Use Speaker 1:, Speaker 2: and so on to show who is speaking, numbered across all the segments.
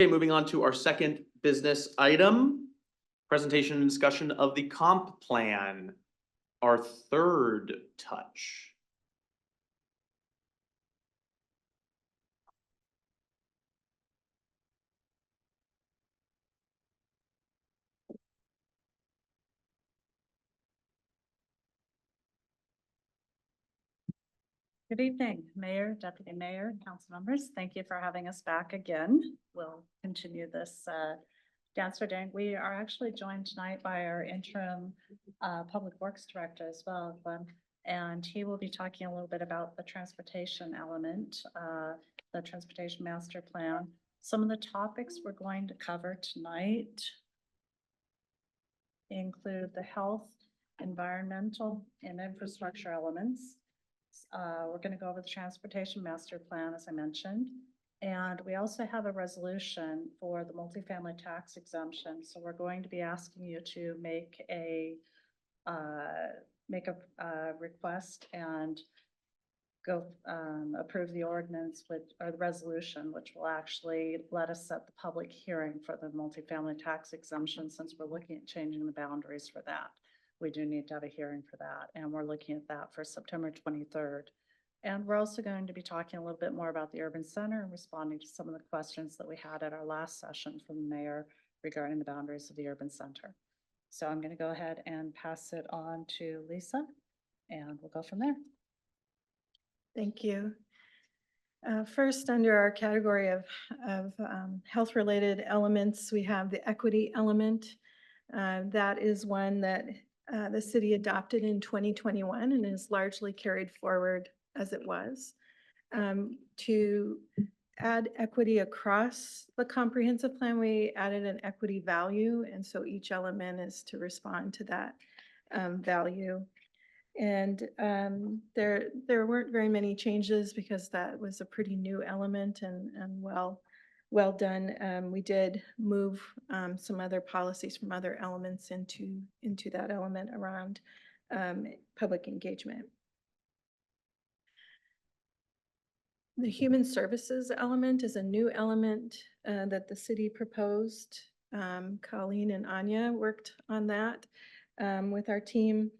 Speaker 1: Okay, moving on to our second business item, presentation and discussion of the comp plan, our third touch.
Speaker 2: Good evening, Mayor, Deputy Mayor, council members. Thank you for having us back again. We'll continue this dance for day. We are actually joined tonight by our interim Public Works Director as well, Glenn, and he will be talking a little bit about the transportation element, the transportation master plan. Some of the topics we're going to cover tonight include the health, environmental, and infrastructure elements. We're going to go over the transportation master plan, as I mentioned. And we also have a resolution for the multifamily tax exemption. So we're going to be asking you to make a request and go approve the ordinance or the resolution, which will actually let us set the public hearing for the multifamily tax exemption, since we're looking at changing the boundaries for that. We do need to have a hearing for that, and we're looking at that for September 23rd. And we're also going to be talking a little bit more about the urban center and responding to some of the questions that we had at our last session from the mayor regarding the boundaries of the urban center. So I'm going to go ahead and pass it on to Lisa, and we'll go from there.
Speaker 3: Thank you. First, under our category of health-related elements, we have the equity element. That is one that the city adopted in 2021 and is largely carried forward as it was. To add equity across the comprehensive plan, we added an equity value, and so each element is to respond to that value. And there weren't very many changes because that was a pretty new element and well done. We did move some other policies from other elements into that element around public engagement. The human services element is a new element that the city proposed. Colleen and Anya worked on that with our team.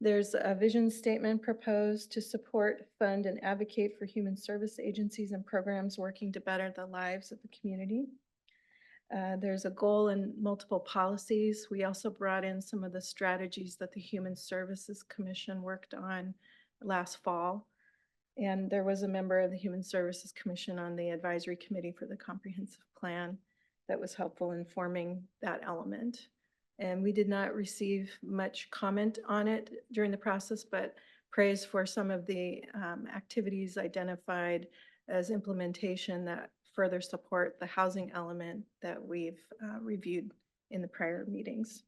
Speaker 3: There's a vision statement proposed to support, fund, and advocate for human service agencies and programs working to better the lives of the community. There's a goal and multiple policies. We also brought in some of the strategies that the Human Services Commission worked on last fall. And there was a member of the Human Services Commission on the advisory committee for the comprehensive plan that was helpful in forming that element. And we did not receive much comment on it during the process, but praise for some of the activities identified as implementation that further support the housing element that we've reviewed in the prior meetings.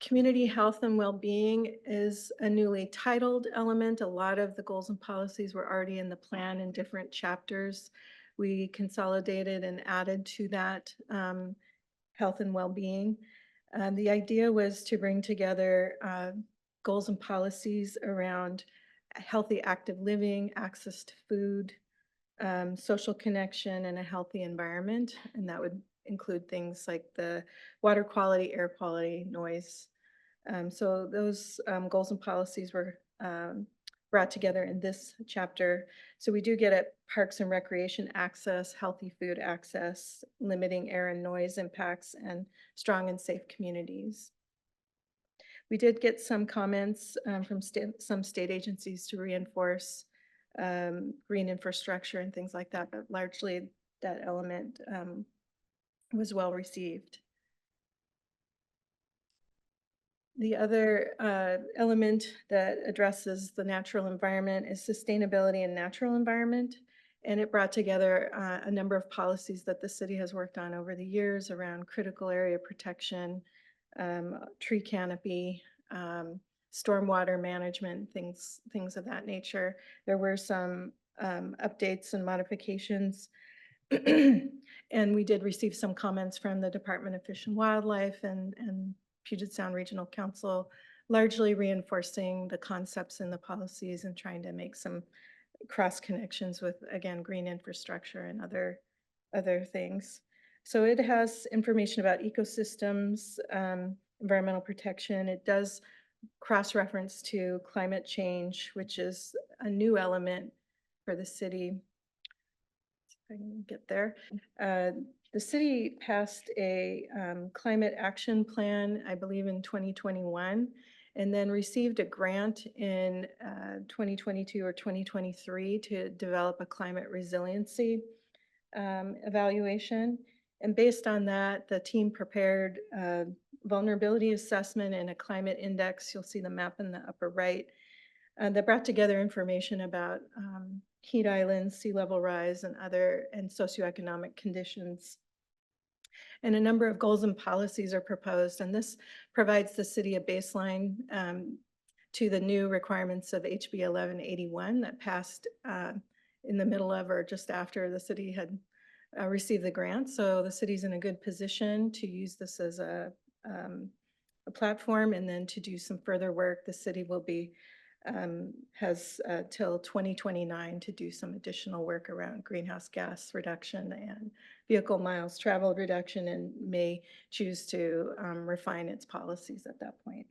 Speaker 3: Community health and well-being is a newly titled element. A lot of the goals and policies were already in the plan in different chapters. We consolidated and added to that health and well-being. The idea was to bring together goals and policies around healthy active living, access to food, social connection, and a healthy environment. And that would include things like the water quality, air quality, noise. So those goals and policies were brought together in this chapter. So we do get at parks and recreation access, healthy food access, limiting air and noise impacts, and strong and safe communities. We did get some comments from some state agencies to reinforce green infrastructure and things like that, but largely that element was well received. The other element that addresses the natural environment is sustainability and natural environment. And it brought together a number of policies that the city has worked on over the years around critical area protection, tree canopy, stormwater management, things of that nature. There were some updates and modifications. And we did receive some comments from the Department of Fish and Wildlife and Puget Sound Regional Council, largely reinforcing the concepts and the policies and trying to make some cross connections with, again, green infrastructure and other things. So it has information about ecosystems, environmental protection. It does cross-reference to climate change, which is a new element for the city. See if I can get there. The city passed a climate action plan, I believe in 2021, and then received a grant in 2022 or 2023 to develop a climate resiliency evaluation. And based on that, the team prepared a vulnerability assessment and a climate index. You'll see the map in the upper right that brought together information about heat islands, sea level rise, and other socioeconomic conditions. And a number of goals and policies are proposed, and this provides the city a baseline to the new requirements of HB 1181 that passed in the middle of or just after the city had received the grant. So the city's in a good position to use this as a platform, and then to do some further work. The city will be has till 2029 to do some additional work around greenhouse gas reduction and vehicle miles traveled reduction, and may choose to refine its policies at that point.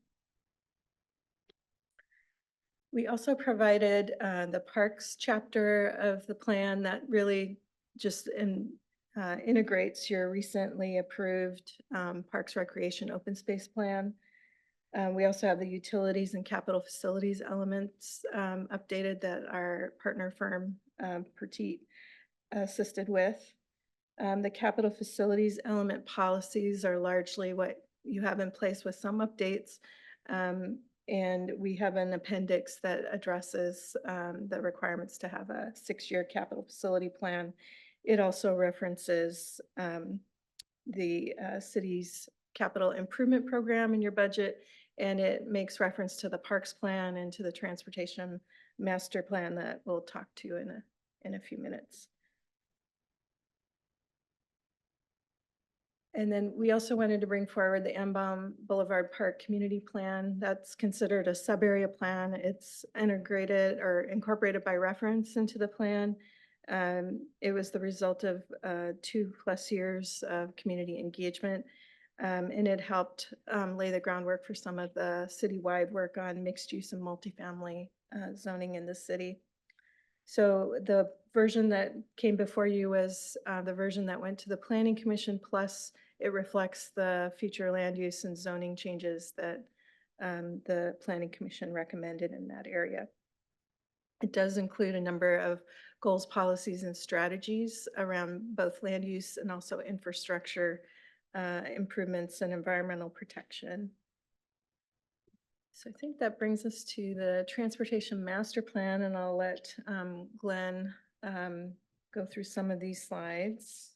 Speaker 3: We also provided the parks chapter of the plan that really just integrates your recently approved Parks Recreation Open Space Plan. We also have the utilities and capital facilities elements updated that our partner firm, Petit, assisted with. The capital facilities element policies are largely what you have in place with some updates. And we have an appendix that addresses the requirements to have a 6-year capital facility plan. It also references the city's capital improvement program in your budget, and it makes reference to the parks plan and to the transportation master plan that we'll talk to in a few minutes. And then we also wanted to bring forward the Embaum Boulevard Park Community Plan. That's considered a sub-area plan. It's integrated or incorporated by reference into the plan. It was the result of 2+ years of community engagement, and it helped lay the groundwork for some of the citywide work on mixed use and multifamily zoning in the city. So the version that came before you was the version that went to the Planning Commission, plus it reflects the future land use and zoning changes that the Planning Commission recommended in that area. It does include a number of goals, policies, and strategies around both land use and also infrastructure improvements and environmental protection. So I think that brings us to the transportation master plan, and I'll let Glenn go through some of these slides.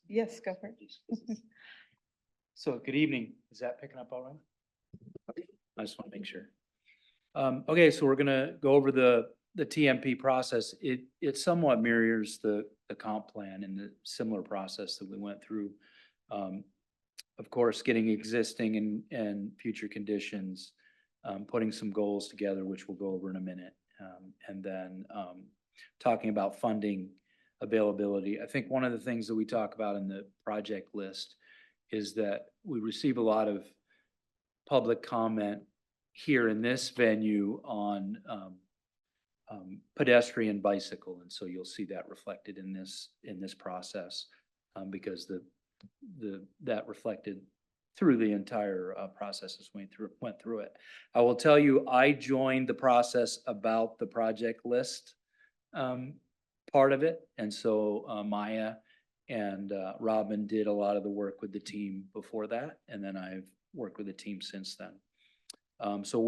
Speaker 3: Yes, go for it.
Speaker 4: So good evening. Is that picking up all right? I just want to make sure. Okay, so we're gonna go over the TMP process. It somewhat mirrors the comp plan and the similar process that we went through. Of course, getting existing and future conditions, putting some goals together, which we'll go over in a minute, and then talking about funding availability. I think one of the things that we talk about in the project list is that we receive a lot of public comment here in this venue on pedestrian bicycle, and so you'll see that reflected in this process, because that reflected through the entire process as went through it. I will tell you, I joined the process about the project list part of it, and so Maya and Robin did a lot of the work with the team before that, and then I've worked with the team since then. So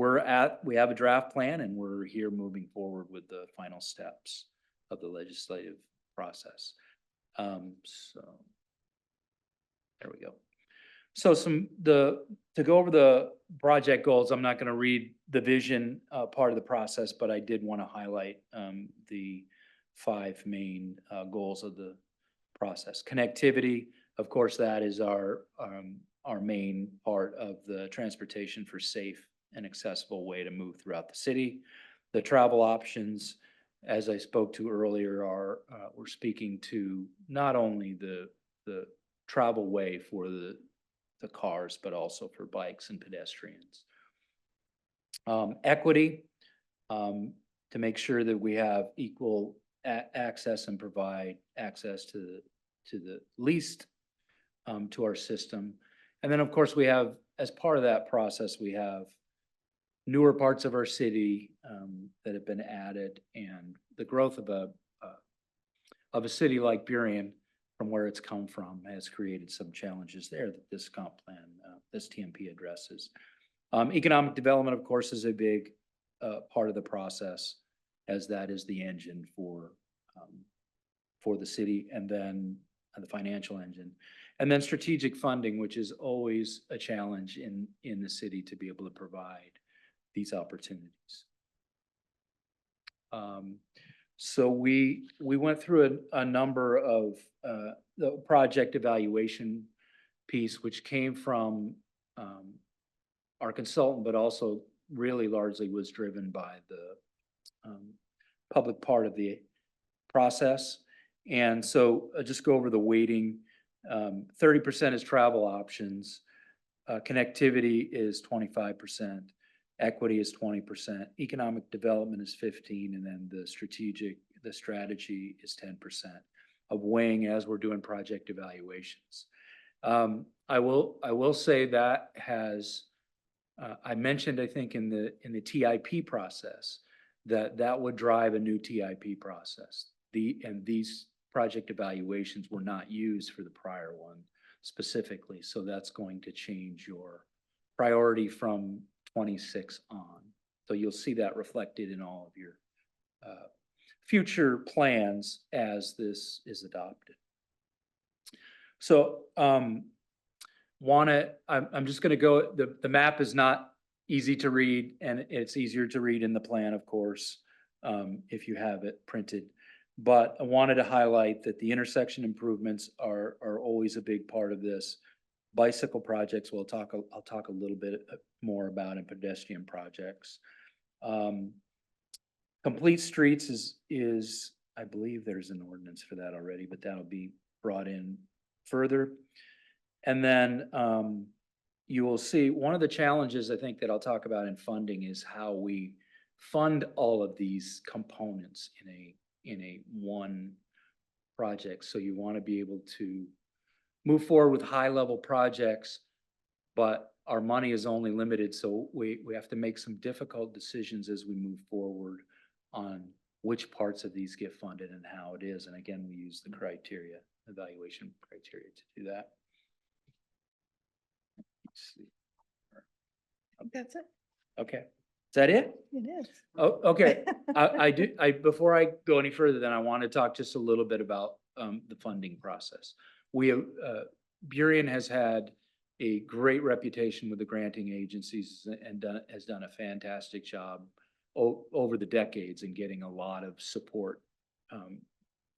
Speaker 4: we have a draft plan, and we're here moving forward with the final steps of the legislative process. So there we go. So to go over the project goals, I'm not going to read the vision part of the process, but I did want to highlight the 5 main goals of the process. Connectivity, of course, that is our main part of the transportation for safe and accessible way to move throughout the city. The travel options, as I spoke to earlier, are, we're speaking to not only the travel way for the cars, but also for bikes and pedestrians. Equity, to make sure that we have equal access and provide access to the least to our system. And then, of course, we have, as part of that process, we have newer parts of our city that have been added, and the growth of a city like Burien, from where it's come from, has created some challenges there that this comp plan, this TMP addresses. Economic development, of course, is a big part of the process, as that is the engine for the city, and then the financial engine. And then strategic funding, which is always a challenge in the city to be able to provide these opportunities. So we went through a number of the project evaluation piece, which came from our consultant, but also really largely was driven by the public part of the process. And so I'll just go over the weighting. 30% is travel options. Connectivity is 25%. Equity is 20%. Economic development is 15%. And then the strategy is 10% of weighing as we're doing project evaluations. I will say that has, I mentioned, I think in the TIP process, that would drive a new TIP process. And these project evaluations were not used for the prior one specifically. So that's going to change your priority from 26 on. So you'll see that reflected in all of your future plans as this is adopted. So I'm just going to go, the map is not easy to read, and it's easier to read in the plan, of course, if you have it printed. But I wanted to highlight that the intersection improvements are always a big part of this. Bicycle projects, I'll talk a little bit more about, in pedestrian projects. Complete streets is I believe there's an ordinance for that already, but that'll be brought in further. And then you will see one of the challenges I think that I'll talk about in funding is how we fund all of these components in a one project. So you want to be able to move forward with high level projects, but our money is only limited. So we have to make some difficult decisions as we move forward on which parts of these get funded and how it is. And again, we use the criteria, evaluation criteria, to do that. Let's see.
Speaker 3: That's it.
Speaker 4: Okay. Is that it?
Speaker 3: It is.
Speaker 4: Oh, okay. I before I go any further, then I want to talk just a little bit about the funding process. Burien has had a great reputation with the granting agencies and has done a fantastic job over the decades in getting a lot of support,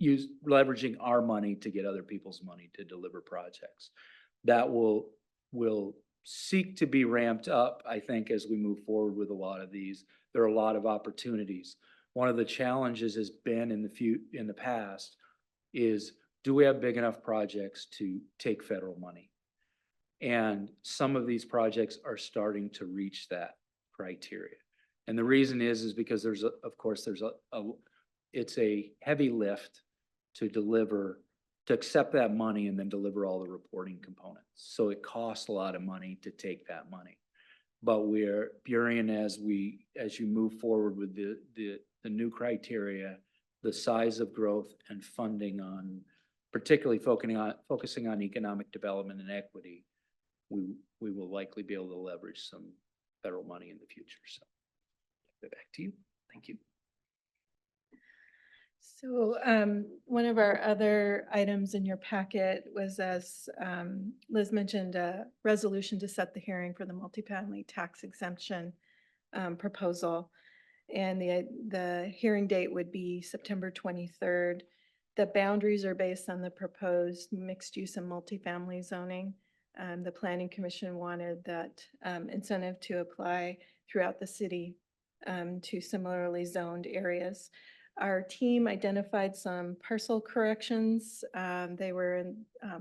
Speaker 4: leveraging our money to get other people's money to deliver projects. That will seek to be ramped up, I think, as we move forward with a lot of these. There are a lot of opportunities. One of the challenges has been in the past is, do we have big enough projects to take federal money? And some of these projects are starting to reach that criteria. And the reason is because it's a heavy lift to accept that money and then deliver all the reporting components. So it costs a lot of money to take that money. But Burien, as you move forward with the new criteria, the size of growth and funding on, particularly focusing on economic development and equity, we will likely be able to leverage some federal money in the future. So back to you. Thank you.
Speaker 3: So one of our other items in your packet was, as Liz mentioned, a resolution to set the hearing for the multifamily tax exemption proposal. And the hearing date would be September 23rd. The boundaries are based on the proposed mixed use and multifamily zoning. The Planning Commission wanted that incentive to apply throughout the city to similarly zoned areas. Our team identified some parcel corrections. They were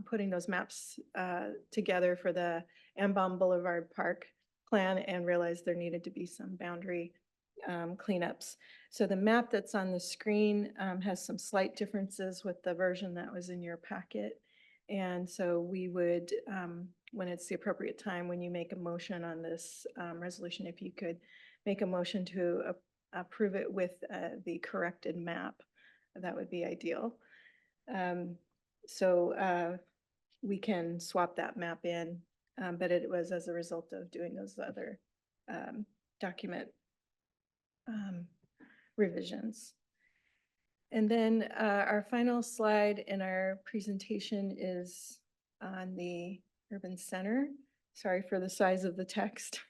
Speaker 3: putting those maps together for the Ambon Boulevard Park plan and realized there needed to be some boundary cleanups. So the map that's on the screen has some slight differences with the version that was in your packet. And so we would, when it's the appropriate time, when you make a motion on this resolution, if you could make a motion to approve it with the corrected map, that would be ideal. So we can swap that map in, but it was as a result of doing those other document revisions. And then our final slide in our presentation is on the urban center. Sorry for the size of the text.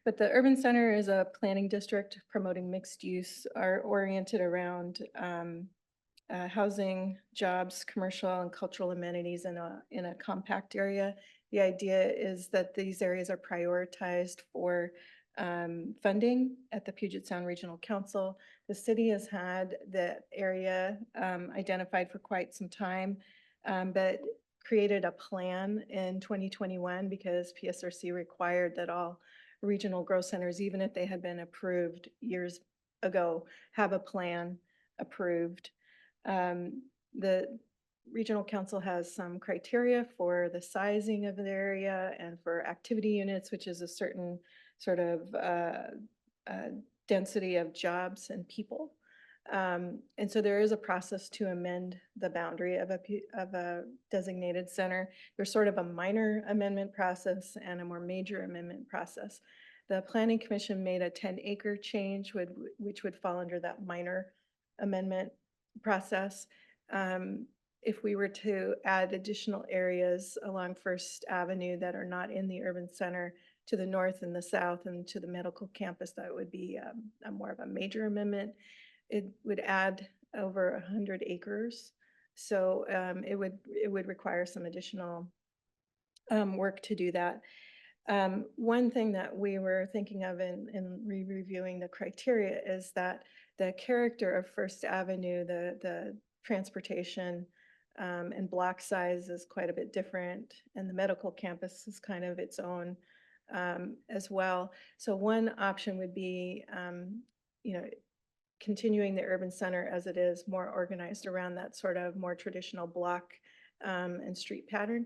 Speaker 3: But the urban center is a planning district promoting mixed use, are oriented around housing, jobs, commercial and cultural amenities in a compact area. The idea is that these areas are prioritized for funding at the Puget Sound Regional Council. The city has had the area identified for quite some time, but created a plan in 2021 because PSRC required that all regional growth centers, even if they had been approved years ago, have a plan approved. The Regional Council has some criteria for the sizing of the area and for activity units, which is a certain sort of density of jobs and people. And so there is a process to amend the boundary of a designated center. There's sort of a minor amendment process and a more major amendment process. The Planning Commission made a 10-acre change, which would fall under that minor amendment process. If we were to add additional areas along First Avenue that are not in the urban center to the north and the south and to the medical campus, that would be a more of a major amendment. It would add over 100 acres. So it would require some additional work to do that. One thing that we were thinking of in reviewing the criteria is that the character of First Avenue, the transportation and block size is quite a bit different, and the medical campus is kind of its own as well. So one option would be, continuing the urban center as it is, more organized around that sort of more traditional block and street pattern.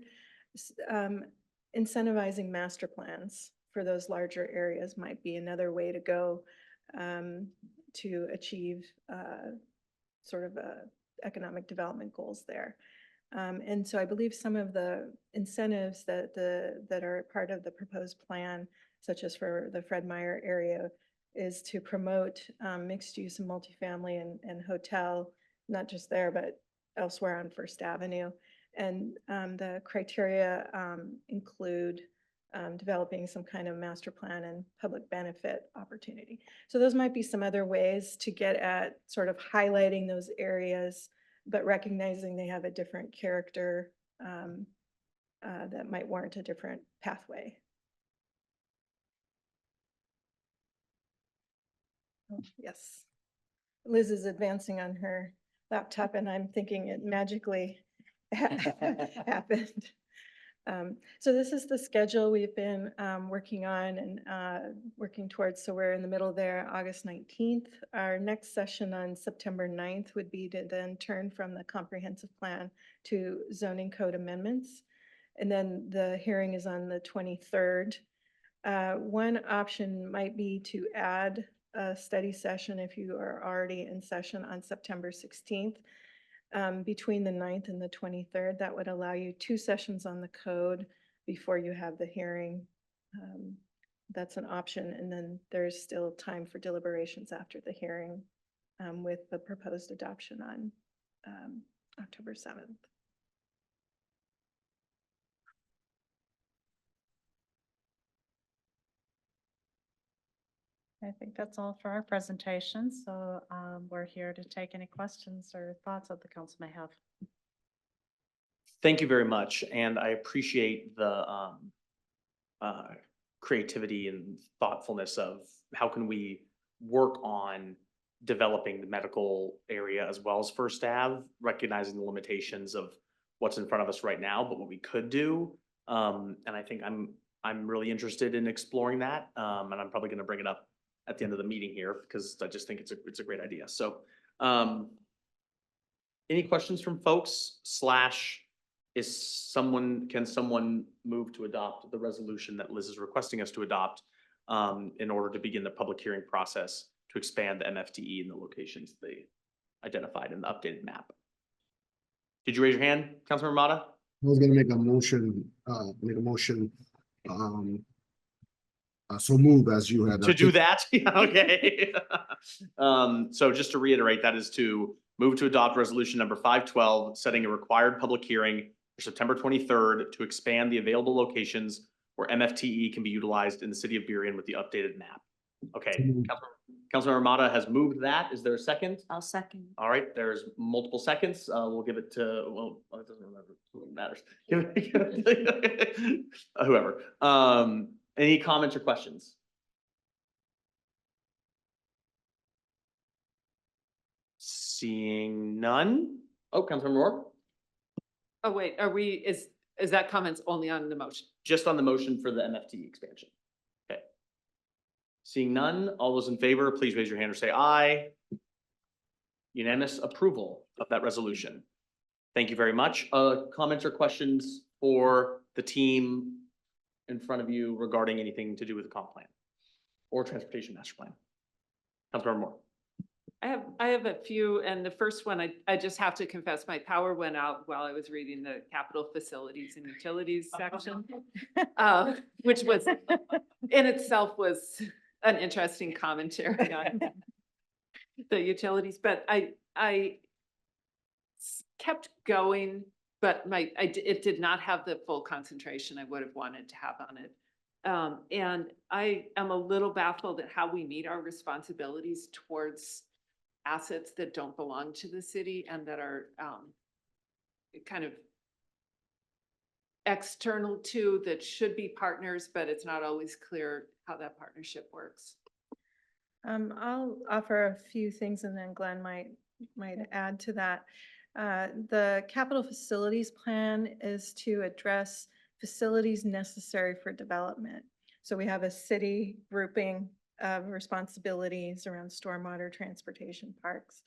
Speaker 3: Incentivizing master plans for those larger areas might be another way to go to achieve sort of economic development goals there. And so I believe some of the incentives that are part of the proposed plan, such as for the Fred Meyer area, is to promote mixed use and multifamily and hotel, not just there, but elsewhere on First Avenue. And the criteria include developing some kind of master plan and public benefit opportunity. So those might be some other ways to get at sort of highlighting those areas, but recognizing they have a different character that might warrant a different pathway. Oh, yes. Liz is advancing on her laptop and I'm thinking it magically happened. So this is the schedule we've been working on and working towards. So we're in the middle there, August 19th. Our next session on September 9th would be to then turn from the comprehensive plan to zoning code amendments. And then the hearing is on the 23rd. One option might be to add a study session if you are already in session on September 16th. Between the 9th and the 23rd, that would allow you 2 sessions on the code before you have the hearing. That's an option. And then there's still time for deliberations after the hearing with the proposed adoption on October 7th.
Speaker 2: I think that's all for our presentation. So we're here to take any questions or thoughts that the council may have.
Speaker 1: Thank you very much, and I appreciate the creativity and thoughtfulness of how can we work on developing the medical area as well as First Ave, recognizing the limitations of what's in front of us right now, but what we could do. And I think I'm really interested in exploring that. And I'm probably gonna bring it up at the end of the meeting here because I just think it's a great idea. So, any questions from folks / can someone move to adopt the resolution that Liz is requesting us to adopt in order to begin the public hearing process to expand the MFTE in the locations they identified in the updated map? Did you raise your hand, Councilmember Mata?
Speaker 5: I was gonna make a motion, so move as you had.
Speaker 1: To do that? Okay. So just to reiterate, that is to move to adopt resolution number 512, setting a required public hearing for September 23rd to expand the available locations where MFTE can be utilized in the city of Burien with the updated map. Okay, Councilmember Mata has moved that. Is there a second?
Speaker 2: I'll second.
Speaker 1: All right, there's multiple seconds. We'll give it to, well, it doesn't matter. Whoever. Any comments or questions? Seeing none. Oh, Councilmember Moore,
Speaker 6: Oh, wait, is that comments only on the motion?
Speaker 1: just on the motion for the MFT expansion. Okay. Seeing none, all those in favor, please raise your hand or say aye. Unanimous approval of that resolution. Thank you very much. Comments or questions for the team in front of you regarding anything to do with the comp plan or transportation master plan? Councilmember Moore.
Speaker 6: I have a few, and the first one, I just have to confess, my power went out while I was reading the capital facilities and utilities section. Which was, in itself was an interesting commentary on the utilities, but I kept going, but it did not have the full concentration I would have wanted to have on it. And I am a little baffled at how we meet our responsibilities towards assets that don't belong to the city and that are kind of external to, that should be partners, but it's not always clear how that partnership works.
Speaker 3: I'll offer a few things and then Glenn might add to that. The capital facilities plan is to address facilities necessary for development. So we have a city grouping of responsibilities around stormwater, transportation, parks.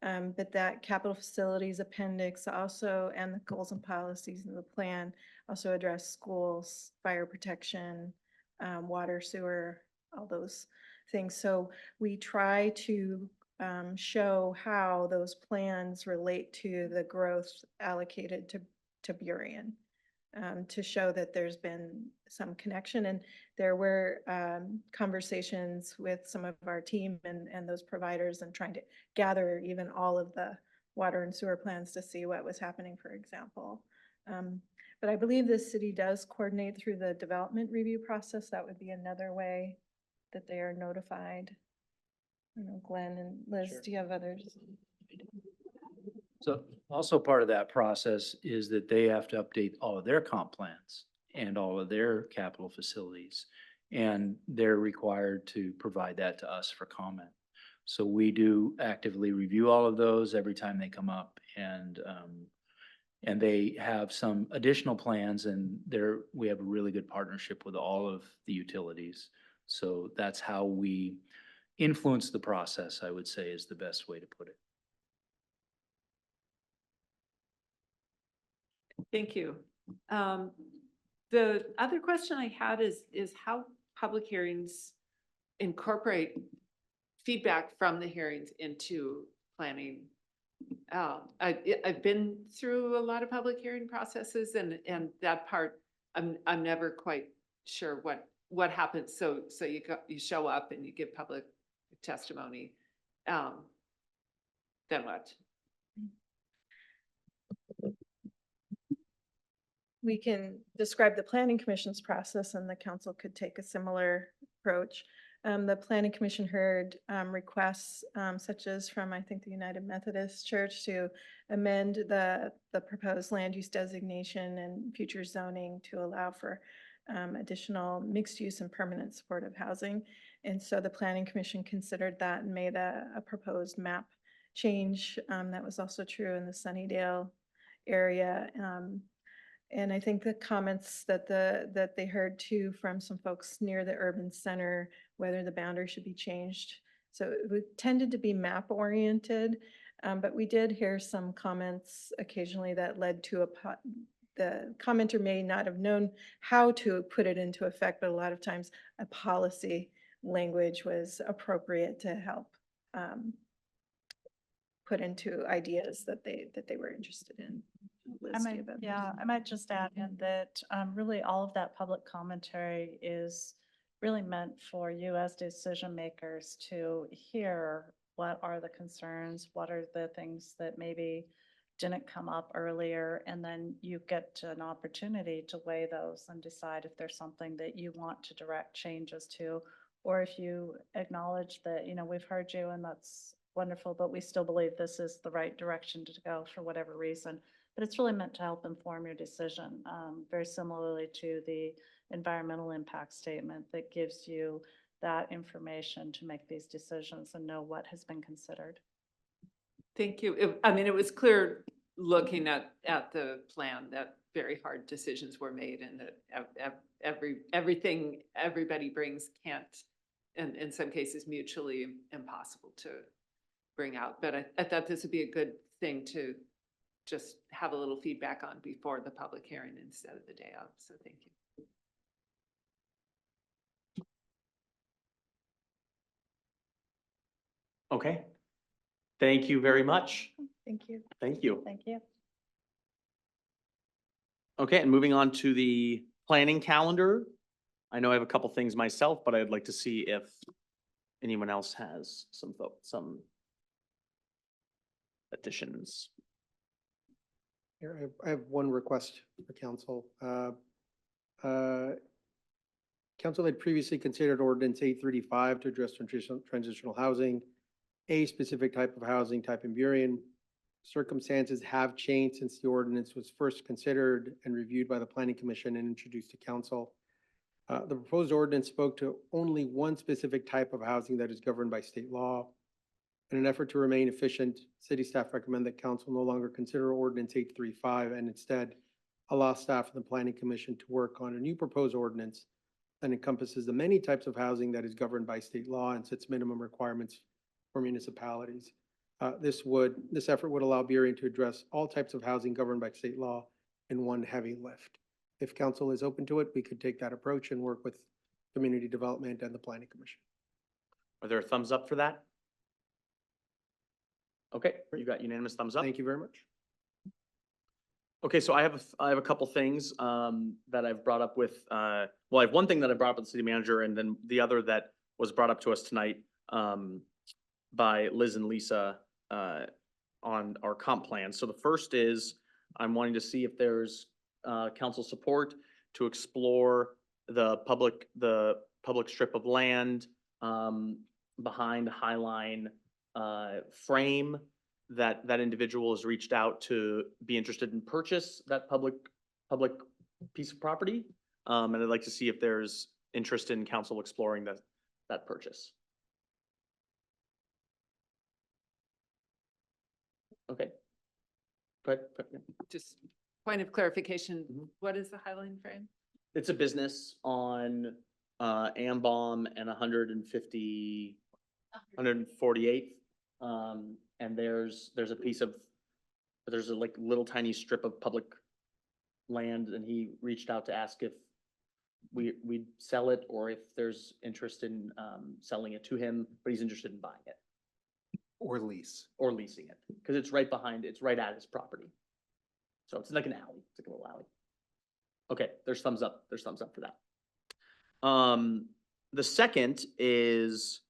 Speaker 3: But that capital facilities appendix also, and the goals and policies in the plan also address schools, fire protection, water, sewer, all those things. So we try to show how those plans relate to the growth allocated to Burien, to show that there's been some connection. And there were conversations with some of our team and those providers and trying to gather even all of the water and sewer plans to see what was happening, for example. But I believe the city does coordinate through the development review process. That would be another way that they are notified. I don't know, Glenn and Liz,
Speaker 4: Sure.
Speaker 3: do you have others?
Speaker 4: So also part of that process is that they have to update all of their comp plans and all of their capital facilities. And they're required to provide that to us for comment. So we do actively review all of those every time they come up, and they have some additional plans, and we have a really good partnership with all of the utilities. So that's how we influence the process, I would say, is the best way to put it.
Speaker 6: Thank you. The other question I had is how public hearings incorporate feedback from the hearings into planning. I've been through a lot of public hearing processes, and that part, I'm never quite sure what happens. So you show up and you give public testimony. Then what?
Speaker 3: We can describe the planning commission's process and the council could take a similar approach. The planning commission heard requests such as from, I think, the United Methodist Church to amend the proposed land use designation and future zoning to allow for additional mixed-use and permanent supportive housing. And so the Planning Commission considered that and made a proposed map change. That was also true in the Sunnydale area. And I think the comments that that they heard too from some folks near the urban center, whether the boundary should be changed. So it tended to be map oriented, but we did hear some comments occasionally that led to the commenter may not have known how to put it into effect, but a lot of times a policy language was appropriate to help put into ideas that they were interested in.
Speaker 2: I might, yeah, I might just add in that really all of that public commentary is really meant for you as decision makers to hear what are the concerns, what are the things that maybe didn't come up earlier, and then you get an opportunity to weigh those and decide if there's something that you want to direct changes to, or if you acknowledge that, you know, we've heard you and that's wonderful, but we still believe this is the right direction to go for whatever reason. But it's really meant to help inform your decision, very similarly to the environmental impact statement that gives you that information to make these decisions and know what has been considered.
Speaker 6: Thank you. I mean, it was clear looking at the plan that very hard decisions were made and that everything everybody brings can't, and in some cases mutually impossible to bring out. But I thought this would be a good thing to just have a little feedback on before the public hearing instead of the day of. So thank you.
Speaker 1: Okay. Thank you very much.
Speaker 3: Thank you.
Speaker 1: Thank you.
Speaker 2: Thank you.
Speaker 1: Okay, and moving on to the planning calendar. I know I have a couple things myself, but I'd like to see if anyone else has some additions.
Speaker 7: Here, I have one request for council. Council had previously considered ordinance 835 to address transitional housing, a specific type of housing type in Burien. Circumstances have changed since the ordinance was first considered and reviewed by the Planning Commission and introduced to council. The proposed ordinance spoke to only one specific type of housing that is governed by state law. In an effort to remain efficient, city staff recommend that council no longer consider ordinance 835 and instead allow staff and the Planning Commission to work on a new proposed ordinance that encompasses the many types of housing that is governed by state law and sets minimum requirements for municipalities. This effort would allow Burien to address all types of housing governed by state law in one heavy lift. If council is open to it, we could take that approach and work with community development and the Planning Commission.
Speaker 1: Are there a thumbs up for that? Okay, you got unanimous thumbs up.
Speaker 7: Thank you very much.
Speaker 1: Okay, so I have a couple things that I've brought up with, well, I have one thing that I brought up with the city manager, and then the other that was brought up to us tonight by Liz and Lisa on our comp plan. So the first is I'm wanting to see if there's council support to explore the public strip of land behind Highline frame that individual has reached out to be interested in purchase that public piece of property. And I'd like to see if there's interest in council exploring that purchase. Okay. Go ahead.
Speaker 6: Just point of clarification,
Speaker 1: Mhm.
Speaker 6: what is the Highline frame?
Speaker 1: It's a business on Ambom and 148th. And there's a piece of, there's a like little tiny strip of public land, and he reached out to ask if we'd sell it or if there's interest in selling it to him, but he's interested in buying it
Speaker 7: Or lease.
Speaker 1: or leasing it, because it's right at his property. So it's like an alley, it's like a little alley. Okay, there's thumbs up for that. The second is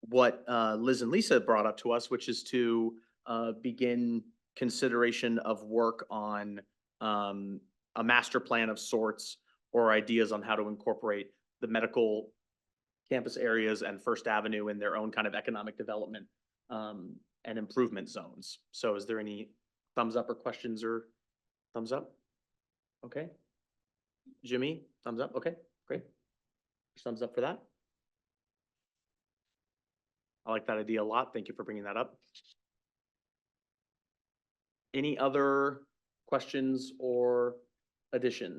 Speaker 1: what Liz and Lisa brought up to us, which is to begin consideration of work on a master plan of sorts or ideas on how to incorporate the medical campus areas and First Avenue in their own kind of economic development and improvement zones. So is there any thumbs up or questions or thumbs up? Okay. Jimmy, Thumbs up, okay, great. Thumbs up for that. I like that idea a lot. Thank you for bringing that up. Any other questions or additions?